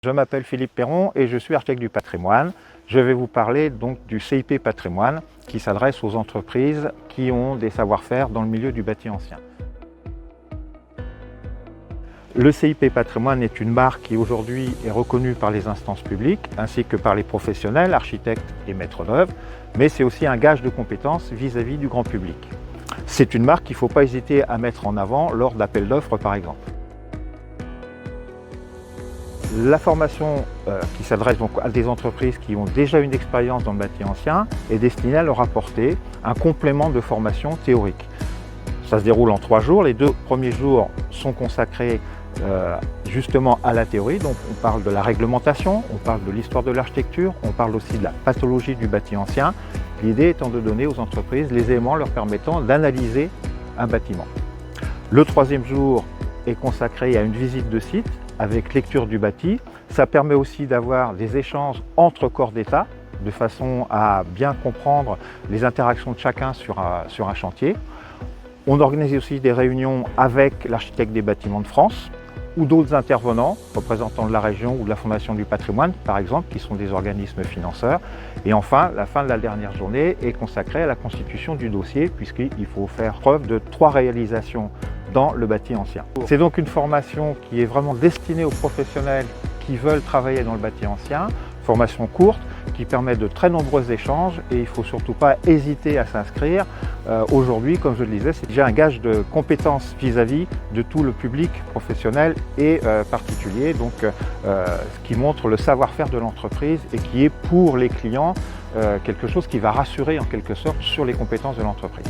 Je m'appelle Philippe Perron et je suis architecte du patrimoine. Je vais vous parler donc du CIP Patrimoine qui s'adresse aux entreprises qui ont des savoir-faire dans le milieu du bâti ancien. Le CIP Patrimoine est une marque qui aujourd'hui est reconnue par les instances publiques ainsi que par les professionnels, architectes et maîtres d'œuvre, mais c'est aussi un gage de compétences vis-à-vis du grand public. C'est une marque qu'il ne faut pas hésiter à mettre en avant lors d'appels d'offres par exemple. La formation qui s'adresse donc à des entreprises qui ont déjà une expérience dans le bâti ancien est destinée à leur apporter un complément de formation théorique. Ça se déroule en 3 jours. Les 2 premiers jours sont consacrés justement à la théorie. Donc on parle de la réglementation, on parle de l'histoire de l'architecture, on parle aussi de la pathologie du bâti ancien. L'idée étant de donner aux entreprises les éléments leur permettant d'analyser un bâtiment. Le 3e jour est consacré à une visite de site avec lecture du bâti. Ça permet aussi d'avoir des échanges entre corps d'État de façon à bien comprendre les interactions de chacun sur un chantier. On organise aussi des réunions avec l'architecte des bâtiments de France ou d'autres intervenants, représentants de la région ou de la Fondation du patrimoine par exemple, qui sont des organismes financeurs. Et enfin, la fin de la dernière journée est consacrée à la constitution du dossier puisqu'il faut faire preuve de 3 réalisations dans le bâti ancien. C'est donc une formation qui est vraiment destinée aux professionnels qui veulent travailler dans le bâti ancien, formation courte qui permet de très nombreux échanges et il ne faut surtout pas hésiter à s'inscrire. Aujourd'hui, comme je le disais, c'est déjà un gage de compétences vis-à-vis de tout le public professionnel et particulier, donc ce qui montre le savoir-faire de l'entreprise et qui est pour les clients quelque chose qui va rassurer en quelque sorte sur les compétences de l'entreprise.